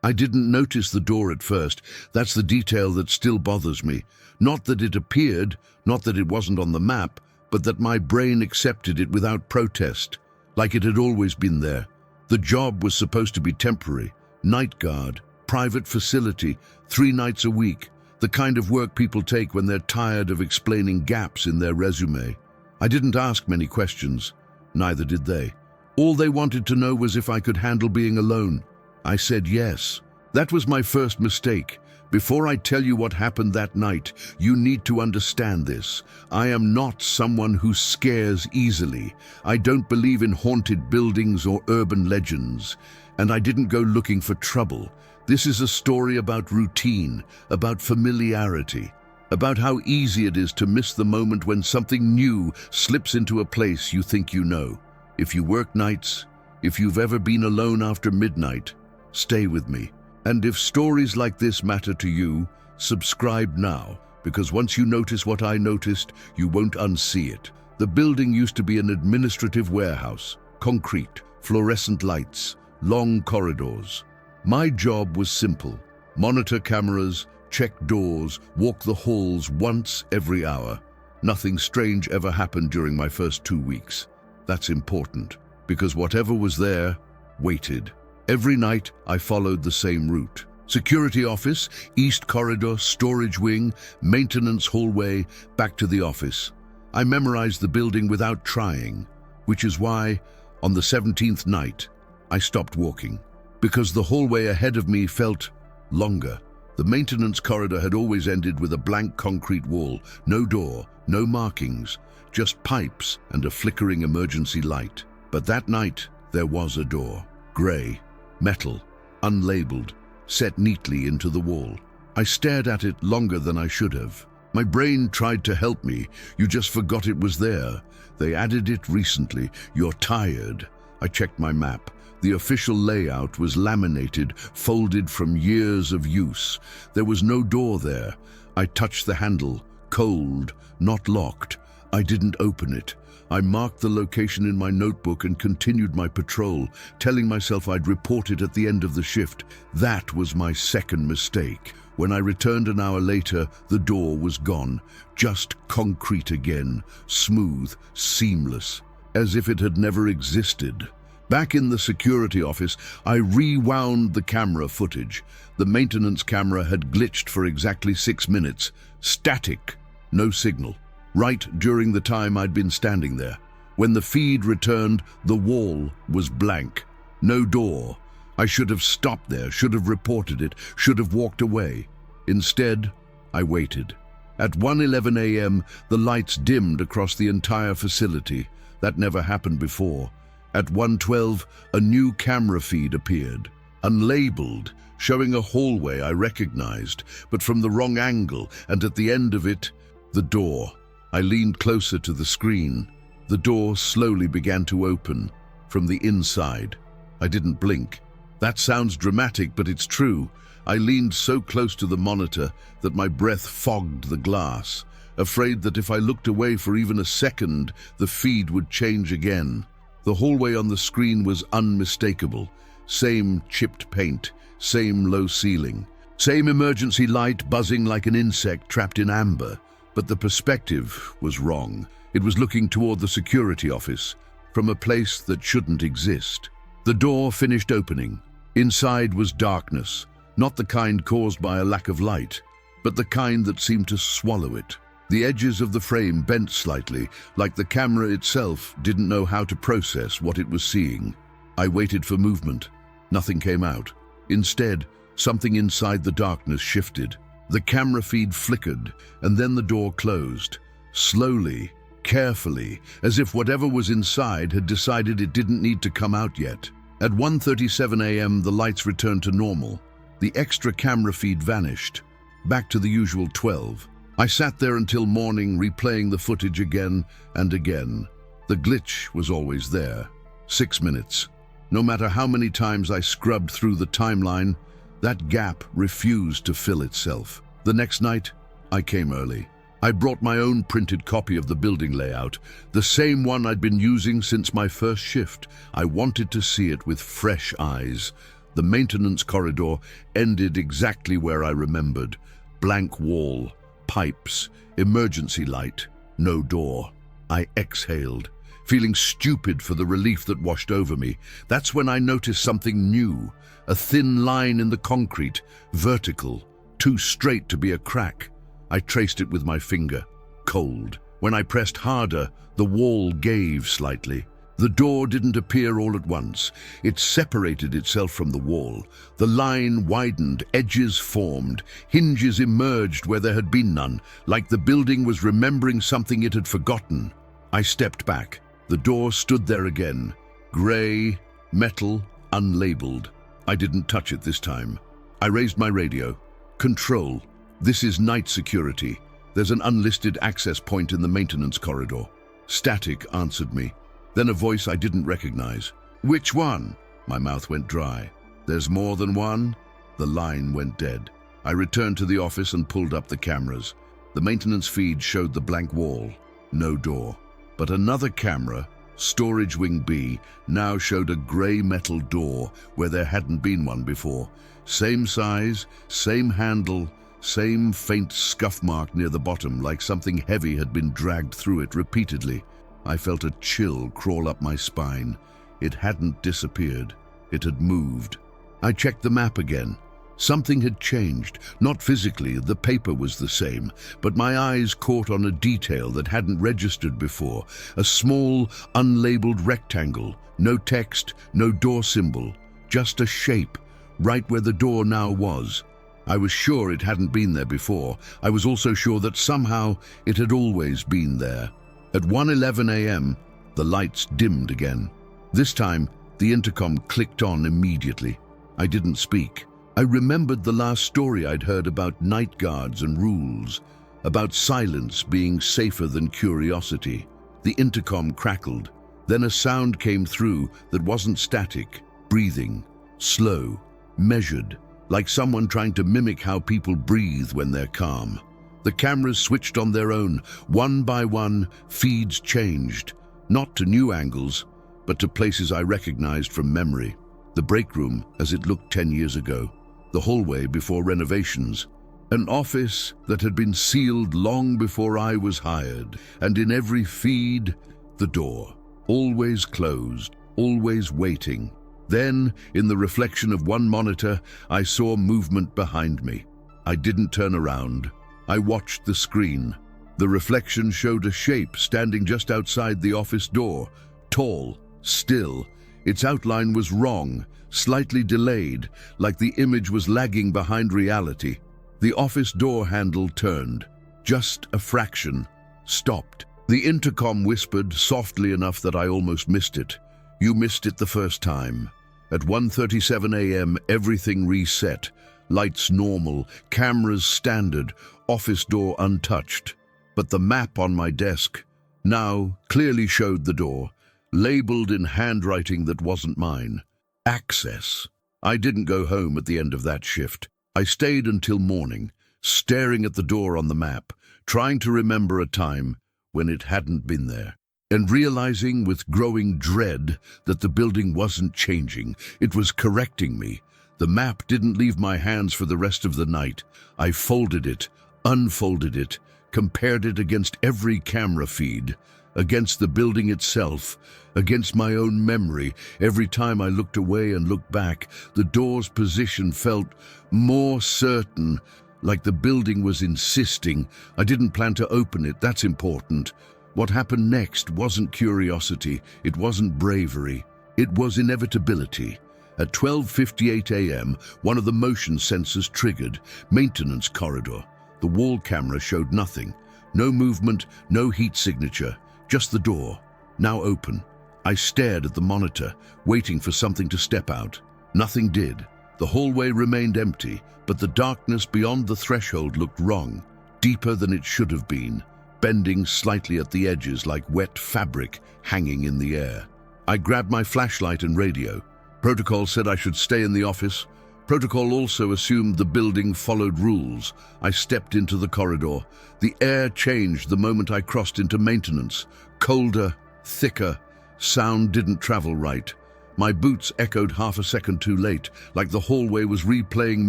I didn't notice the door at first. That's the detail that still bothers me. Not that it appeared, not that it wasn't on the map, but that my brain accepted it without protest, like it had always been there. The job was supposed to be temporary. Night guard, private facility, 3 nights a week. The kind of work people take when they're tired of explaining gaps in their resume. I didn't ask many questions. Neither did they. All they wanted to know was if I could handle being alone. I said yes. That was my first mistake. Before I tell you what happened that night, you need to understand this. I am not someone who scares easily. I don't believe in haunted buildings or urban legends. And I didn't go looking for trouble. This is a story about routine, about familiarity, about how easy it is to miss the moment when something new slips into a place you think you know. If you work nights, if you've ever been alone after midnight, stay with me. And if stories like this matter to you, subscribe now, because once you notice what I noticed, you won't unsee it. The building used to be an administrative warehouse, concrete, fluorescent lights, long corridors. My job was simple: monitor cameras, check doors, walk the halls once every hour. Nothing strange ever happened during my first 2 weeks. That's important, because whatever was there waited. Every night, I followed the same route. Security office, east corridor, storage wing, maintenance hallway, back to the office. I memorized the building without trying, which is why, on the 17th night, I stopped walking, because the hallway ahead of me felt longer. The maintenance corridor had always ended with a blank concrete wall, no door, no markings, just pipes and a flickering emergency light. But that night, there was a door, grey, metal, unlabeled, set neatly into the wall. I stared at it longer than I should have. My brain tried to help me. You just forgot it was there. They added it recently. You're tired. I checked my map. The official layout was laminated, folded from years of use. There was no door there. I touched the handle, cold, not locked. I didn't open it. I marked the location in my notebook and continued my patrol, telling myself I'd report it at the end of the shift. That was my second mistake. When I returned an hour later, the door was gone. Just concrete again, smooth, seamless, as if it had never existed. Back in the security office, I rewound the camera footage. The maintenance camera had glitched for exactly 6 minutes. Static, no signal. Right during the time I'd been standing there. When the feed returned, the wall was blank. No door. I should have stopped there, should have reported it, should have walked away. Instead, I waited. At 1:11 a.m., the lights dimmed across the entire facility. That never happened before. At 1:12, a new camera feed appeared, unlabeled, showing a hallway I recognized, but from the wrong angle, and at the end of it, the door. I leaned closer to the screen. The door slowly began to open, from the inside. I didn't blink. That sounds dramatic, but it's true. I leaned so close to the monitor that my breath fogged the glass, afraid that if I looked away for even a second, the feed would change again. The hallway on the screen was unmistakable. Same chipped paint, same low ceiling, same emergency light buzzing like an insect trapped in amber. But the perspective was wrong. It was looking toward the security office, from a place that shouldn't exist. The door finished opening. Inside was darkness, not the kind caused by a lack of light, but the kind that seemed to swallow it. The edges of the frame bent slightly, like the camera itself didn't know how to process what it was seeing. I waited for movement. Nothing came out. Instead, something inside the darkness shifted. The camera feed flickered, and then the door closed. Slowly, carefully, as if whatever was inside had decided it didn't need to come out yet. At 1:37 a.m., the lights returned to normal. The extra camera feed vanished, back to the usual 12. I sat there until morning, replaying the footage again and again. The glitch was always there. 6 minutes. No matter how many times I scrubbed through the timeline, that gap refused to fill itself. The next night, I came early. I brought my own printed copy of the building layout, the same one I'd been using since my first shift. I wanted to see it with fresh eyes. The maintenance corridor ended exactly where I remembered. Blank wall, pipes, emergency light, no door. I exhaled, feeling stupid for the relief that washed over me. That's when I noticed something new. A thin line in the concrete, vertical, too straight to be a crack. I traced it with my finger. Cold. When I pressed harder, the wall gave slightly. The door didn't appear all at once. It separated itself from the wall. The line widened, edges formed, hinges emerged where there had been none, like the building was remembering something it had forgotten. I stepped back. The door stood there again. Grey, metal, unlabeled. I didn't touch it this time. I raised my radio. Control. This is night security. There's an unlisted access point in the maintenance corridor. Static answered me. Then a voice I didn't recognize. Which one? My mouth went dry. There's more than one? The line went dead. I returned to the office and pulled up the cameras. The maintenance feed showed the blank wall. No door. But another camera, Storage Wing B, now showed a grey metal door where there hadn't been one before. Same size, same handle, same faint scuff mark near the bottom, like something heavy had been dragged through it repeatedly. I felt a chill crawl up my spine. It hadn't disappeared. It had moved. I checked the map again. Something had changed. Not physically, the paper was the same, but my eyes caught on a detail that hadn't registered before. A small, unlabeled rectangle. No text, no door symbol. Just a shape, right where the door now was. I was sure it hadn't been there before. I was also sure that somehow it had always been there. At 1:11 a.m., the lights dimmed again. This time, the intercom clicked on immediately. I didn't speak. I remembered the last story I'd heard about night guards and rules, about silence being safer than curiosity. The intercom crackled. Then a sound came through that wasn't static, breathing, slow, measured, like someone trying to mimic how people breathe when they're calm. The cameras switched on their own. One by one, feeds changed, not to new angles, but to places I recognized from memory. The break room as it looked 10 years ago. The hallway before renovations. An office that had been sealed long before I was hired. And in every feed, the door. Always closed, always waiting. Then, in the reflection of one monitor, I saw movement behind me. I didn't turn around. I watched the screen. The reflection showed a shape standing just outside the office door. Tall, still. Its outline was wrong, slightly delayed, like the image was lagging behind reality. The office door handle turned. Just a fraction. Stopped. The intercom whispered softly enough that I almost missed it. You missed it the first time. At 1:37 a.m., everything reset. Lights normal, cameras standard, office door untouched. But the map on my desk now clearly showed the door, labeled in handwriting that wasn't mine. Access. I didn't go home at the end of that shift. I stayed until morning, staring at the door on the map, trying to remember a time when it hadn't been there, and realizing with growing dread that the building wasn't changing. It was correcting me. The map didn't leave my hands for the rest of the night. I folded it, unfolded it, compared it against every camera feed, against the building itself, against my own memory. Every time I looked away and looked back, the door's position felt more certain, like the building was insisting. I didn't plan to open it, that's important. What happened next wasn't curiosity, it wasn't bravery, it was inevitability. At 12:58 a.m., one of the motion sensors triggered. Maintenance corridor. The wall camera showed nothing. No movement, no heat signature, just the door, now open. I stared at the monitor, waiting for something to step out. Nothing did. The hallway remained empty, but the darkness beyond the threshold looked wrong, deeper than it should have been, bending slightly at the edges like wet fabric hanging in the air. I grabbed my flashlight and radio. Protocol said I should stay in the office. Protocol also assumed the building followed rules. I stepped into the corridor. The air changed the moment I crossed into maintenance. Colder, thicker. Sound didn't travel right. My boots echoed half a second too late, like the hallway was replaying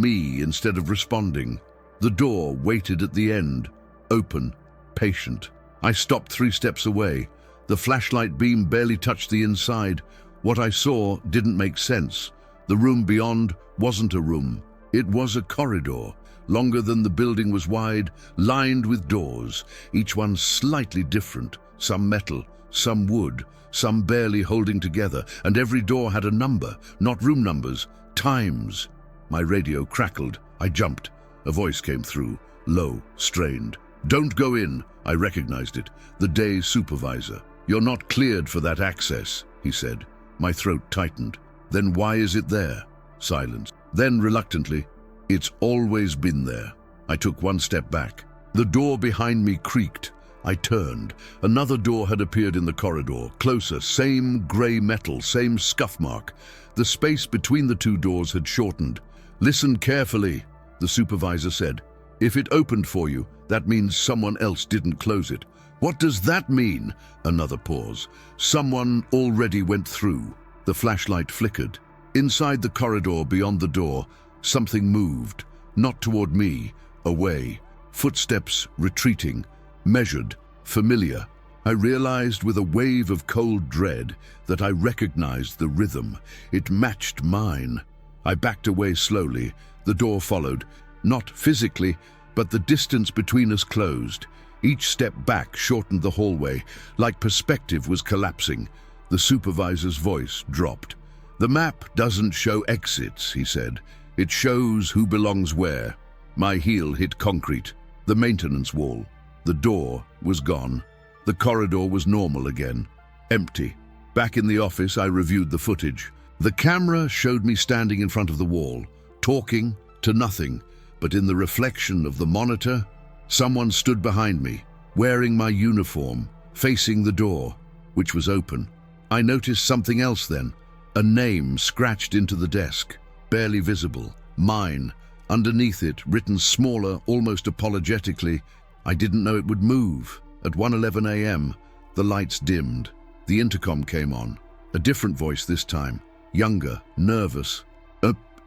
me instead of responding. The door waited at the end, open, patient. I stopped 3 steps away. The flashlight beam barely touched the inside. What I saw didn't make sense. The room beyond wasn't a room. It was a corridor, longer than the building was wide, lined with doors, each one slightly different, some metal, some wood, some barely holding together, and every door had a number, not room numbers, times. My radio crackled. I jumped. A voice came through, low, strained. "Don't go in." I recognized it. The day's supervisor. "You're not cleared for that access," he said. My throat tightened. "Then why is it there?" Silence. Then, reluctantly, "It's always been there." I took 1 step back. The door behind me creaked. I turned. Another door had appeared in the corridor, closer, same grey metal, same scuff mark. The space between the 2 doors had shortened. "Listen carefully," the supervisor said. "If it opened for you, that means someone else didn't close it." "What does that mean?" Another pause. "Someone already went through." The flashlight flickered. Inside the corridor beyond the door, something moved, not toward me, away. Footsteps retreating, measured, familiar. I realized with a wave of cold dread that I recognized the rhythm. It matched mine. I backed away slowly. The door followed, not physically, but the distance between us closed. Each step back shortened the hallway, like perspective was collapsing. The supervisor's voice dropped. "The map doesn't show exits," he said. "It shows who belongs where." My heel hit concrete, the maintenance wall. The door was gone. The corridor was normal again, empty. Back in the office, I reviewed the footage. The camera showed me standing in front of the wall, talking to nothing, but in the reflection of the monitor, someone stood behind me, wearing my uniform, facing the door, which was open. I noticed something else then, a name scratched into the desk, barely visible, mine. Underneath it, written smaller, almost apologetically, I didn't know it would move. At 1:11 a.m., the lights dimmed. The intercom came on. A different voice this time, younger, nervous.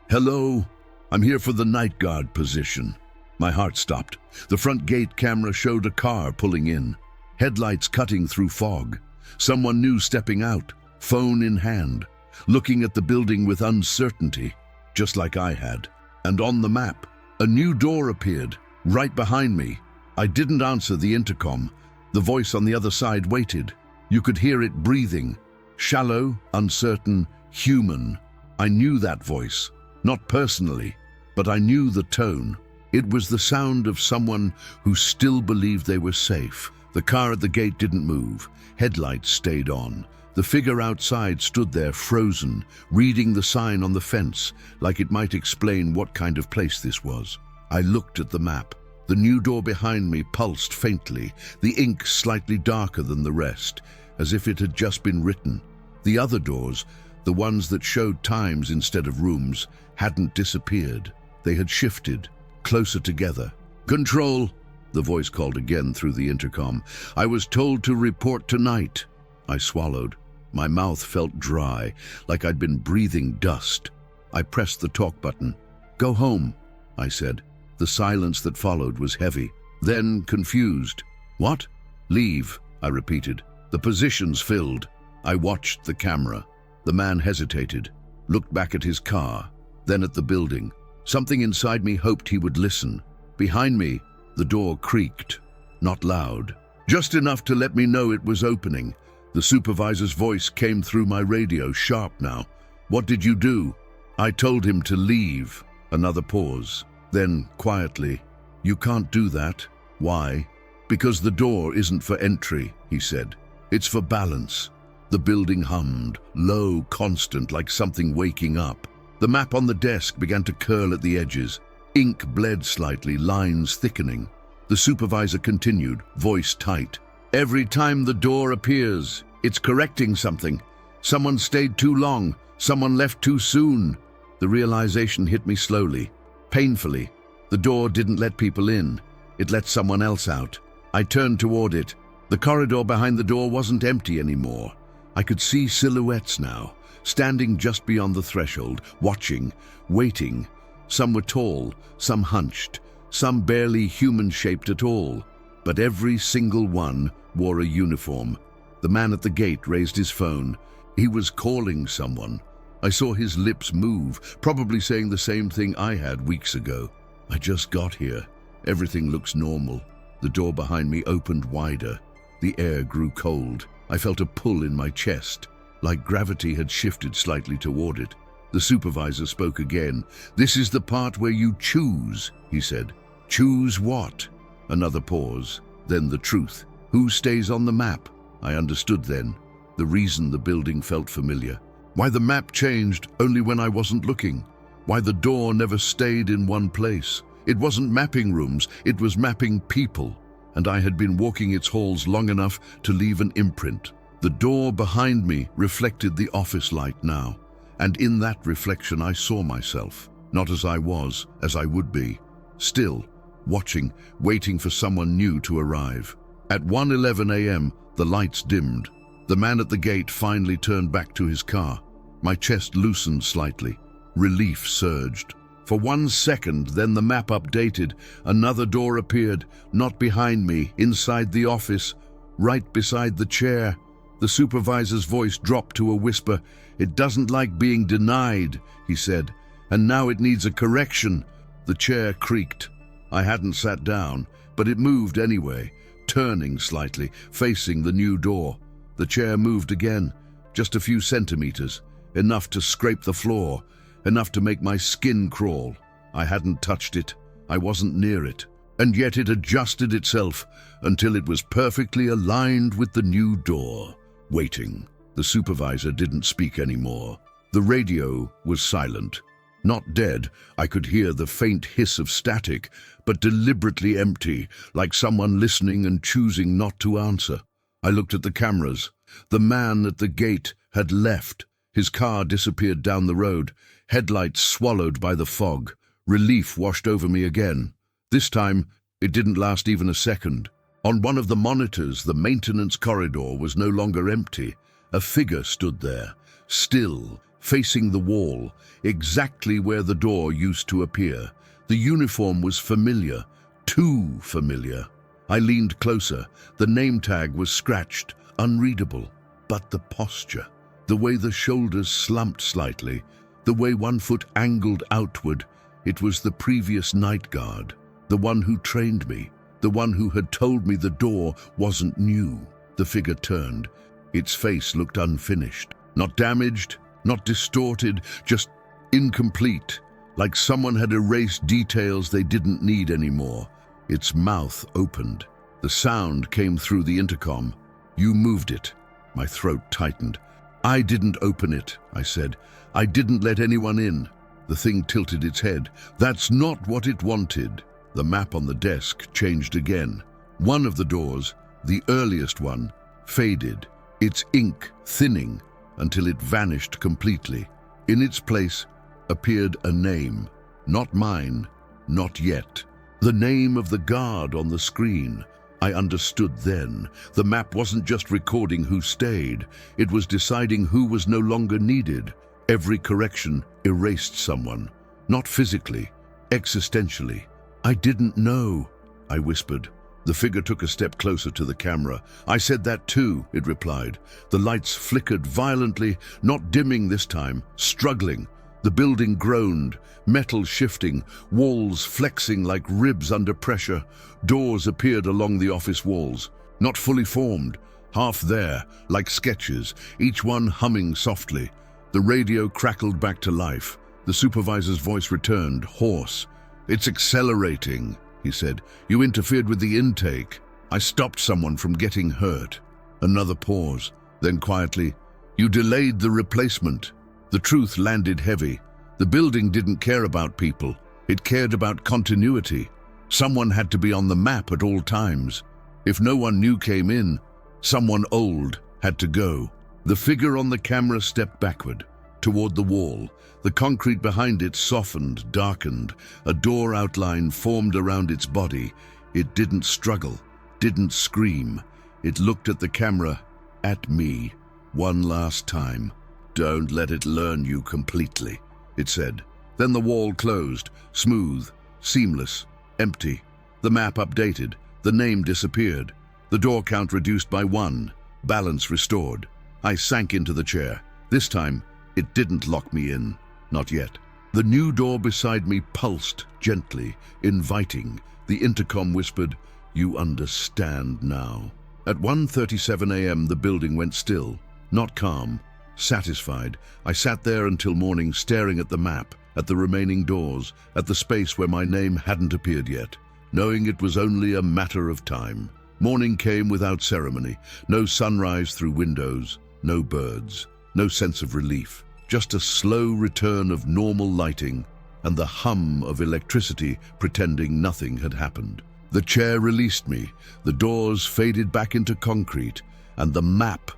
Hello? I'm here for the night guard position." My heart stopped. The front gate camera showed a car pulling in, headlights cutting through fog. Someone new stepping out, phone in hand, looking at the building with uncertainty, just like I had. And on the map, a new door appeared, right behind me. I didn't answer the intercom. The voice on the other side waited. You could hear it breathing. Shallow, uncertain, human. I knew that voice. Not personally, but I knew the tone. It was the sound of someone who still believed they were safe. The car at the gate didn't move. Headlights stayed on. The figure outside stood there frozen, reading the sign on the fence, like it might explain what kind of place this was. I looked at the map. The new door behind me pulsed faintly, the ink slightly darker than the rest, as if it had just been written. The other doors, the ones that showed times instead of rooms, hadn't disappeared. They had shifted, closer together. "Control," the voice called again through the intercom. "I was told to report tonight." I swallowed. My mouth felt dry, like I'd been breathing dust. I pressed the talk button. "Go home," I said. The silence that followed was heavy. Then, confused. "What?" "Leave," I repeated. "The position's filled." I watched the camera. The man hesitated, looked back at his car, then at the building. Something inside me hoped he would listen. Behind me, the door creaked. Not loud. Just enough to let me know it was opening. The supervisor's voice came through my radio, sharp now. "What did you do?" "I told him to leave." Another pause. Then, quietly, "You can't do that." "Why?" "Because the door isn't for entry," he said. "It's for balance." The building hummed, low, constant, like something waking up. The map on the desk began to curl at the edges. Ink bled slightly, lines thickening. The supervisor continued, voice tight. "Every time the door appears, it's correcting something. Someone stayed too long. Someone left too soon." The realization hit me slowly, painfully. The door didn't let people in. It let someone else out. I turned toward it. The corridor behind the door wasn't empty anymore. I could see silhouettes now, standing just beyond the threshold, watching, waiting. Some were tall, some hunched, some barely human-shaped at all, but every single one wore a uniform. The man at the gate raised his phone. He was calling someone. I saw his lips move, probably saying the same thing I had weeks ago. I just got here. Everything looks normal. The door behind me opened wider. The air grew cold. I felt a pull in my chest, like gravity had shifted slightly toward it. The supervisor spoke again. "This is the part where you choose," he said. "Choose what?" Another pause. Then the truth. Who stays on the map? I understood then. The reason the building felt familiar. Why the map changed only when I wasn't looking. Why the door never stayed in one place. It wasn't mapping rooms, it was mapping people. And I had been walking its halls long enough to leave an imprint. The door behind me reflected the office light now. And in that reflection I saw myself, not as I was, as I would be. Still, watching, waiting for someone new to arrive. At 1:11 a.m., the lights dimmed. The man at the gate finally turned back to his car. My chest loosened slightly. Relief surged. For 1 second, then the map updated. Another door appeared, not behind me, inside the office, right beside the chair. The supervisor's voice dropped to a whisper. "It doesn't like being denied," he said, "and now it needs a correction." The chair creaked. I hadn't sat down, but it moved anyway, turning slightly, facing the new door. The chair moved again, just a few centimeters, enough to scrape the floor, enough to make my skin crawl. I hadn't touched it. I wasn't near it. And yet it adjusted itself until it was perfectly aligned with the new door. Waiting. The supervisor didn't speak anymore. The radio was silent. Not dead. I could hear the faint hiss of static, but deliberately empty, like someone listening and choosing not to answer. I looked at the cameras. The man at the gate had left. His car disappeared down the road, headlights swallowed by the fog. Relief washed over me again. This time, it didn't last even a second. On one of the monitors, the maintenance corridor was no longer empty. A figure stood there, still, facing the wall, exactly where the door used to appear. The uniform was familiar, too familiar. I leaned closer. The name tag was scratched, unreadable. But the posture, the way the shoulders slumped slightly, the way one foot angled outward, it was the previous night guard, the one who trained me, the one who had told me the door wasn't new. The figure turned. Its face looked unfinished, not damaged, not distorted, just incomplete, like someone had erased details they didn't need anymore. Its mouth opened. The sound came through the intercom. "You moved it." My throat tightened. "I didn't open it," I said. "I didn't let anyone in." The thing tilted its head. "That's not what it wanted." The map on the desk changed again. One of the doors, the earliest one, faded, its ink thinning until it vanished completely. In its place appeared a name. Not mine, not yet. The name of the guard on the screen. I understood then. The map wasn't just recording who stayed. It was deciding who was no longer needed. Every correction erased someone. Not physically, existentially. "I didn't know," I whispered. The figure took a step closer to the camera. "I said that too," it replied. The lights flickered violently, not dimming this time, struggling. The building groaned, metal shifting, walls flexing like ribs under pressure. Doors appeared along the office walls, not fully formed, half there, like sketches, each one humming softly. The radio crackled back to life. The supervisor's voice returned, hoarse. "It's accelerating," he said. "You interfered with the intake. I stopped someone from getting hurt." Another pause, then quietly, "You delayed the replacement." The truth landed heavy. The building didn't care about people. It cared about continuity. Someone had to be on the map at all times. If no one new came in, someone old had to go. The figure on the camera stepped backward, toward the wall. The concrete behind it softened, darkened. A door outline formed around its body. It didn't struggle, didn't scream. It looked at the camera, at me, one last time. Don't let it learn you completely, it said. Then the wall closed, smooth, seamless, empty. The map updated, the name disappeared, the door count reduced by 1, balance restored. I sank into the chair. This time, it didn't lock me in. Not yet. The new door beside me pulsed gently, inviting. The intercom whispered, "You understand now." At 1:37 a.m. the building went still, not calm, satisfied. I sat there until morning, staring at the map, at the remaining doors, at the space where my name hadn't appeared yet, knowing it was only a matter of time. Morning came without ceremony. No sunrise through windows, no birds, no sense of relief. Just a slow return of normal lighting and the hum of electricity pretending nothing had happened. The chair released me, the doors faded back into concrete, and the map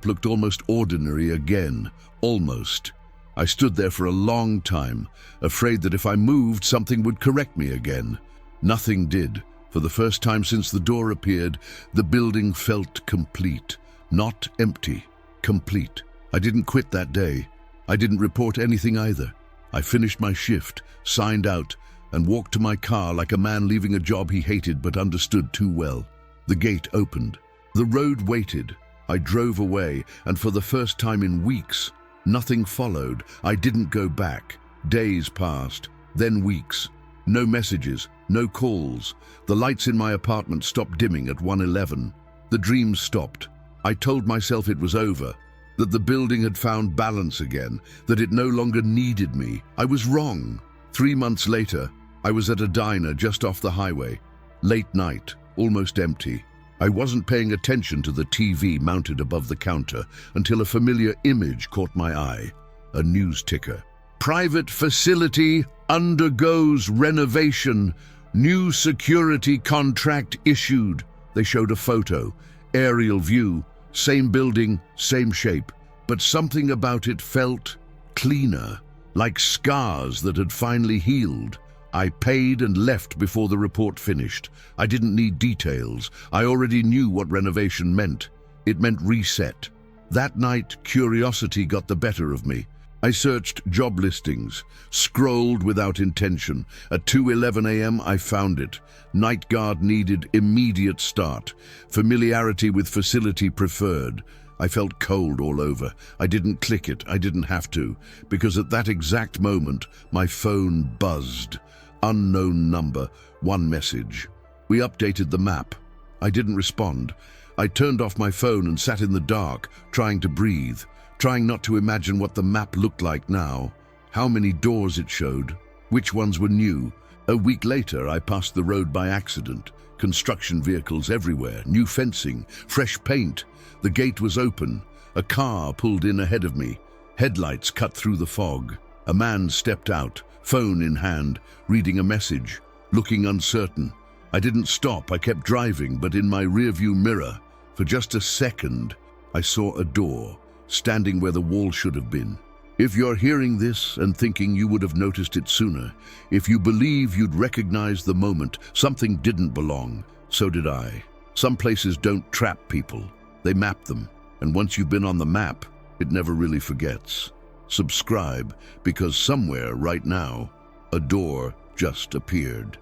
looked almost ordinary again, almost. I stood there for a long time, afraid that if I moved, something would correct me again. Nothing did. For the first time since the door appeared, the building felt complete, not empty, complete. I didn't quit that day. I didn't report anything either. I finished my shift, signed out, and walked to my car like a man leaving a job he hated but understood too well. The gate opened. The road waited. I drove away, and for the first time in weeks, nothing followed. I didn't go back. Days passed, then weeks. No messages, no calls. The lights in my apartment stopped dimming at 1:11. The dreams stopped. I told myself it was over, that the building had found balance again, that it no longer needed me. I was wrong. 3 months later, I was at a diner just off the highway. Late night, almost empty. I wasn't paying attention to the TV mounted above the counter until a familiar image caught my eye. A news ticker. Private facility undergoes renovation. New security contract issued. They showed a photo, aerial view, same building, same shape. But something about it felt cleaner, like scars that had finally healed. I paid and left before the report finished. I didn't need details. I already knew what renovation meant. It meant reset. That night, curiosity got the better of me. I searched job listings, scrolled without intention. At 2:11 a.m. I found it. Night guard needed immediate start. Familiarity with facility preferred. I felt cold all over. I didn't click it. I didn't have to, because at that exact moment, my phone buzzed. Unknown number, one message. We updated the map. I didn't respond. I turned off my phone and sat in the dark, trying to breathe, trying not to imagine what the map looked like now, how many doors it showed, which ones were new. A week later, I passed the road by accident. Construction vehicles everywhere, new fencing, fresh paint. The gate was open. A car pulled in ahead of me. Headlights cut through the fog. A man stepped out, phone in hand, reading a message, looking uncertain. I didn't stop. I kept driving, but in my rearview mirror, for just a second, I saw a door, standing where the wall should have been. If you're hearing this and thinking you would have noticed it sooner, if you believe you'd recognize the moment something didn't belong, so did I. Some places don't trap people, they map them. And once you've been on the map, it never really forgets. Subscribe, because somewhere right now, a door just appeared.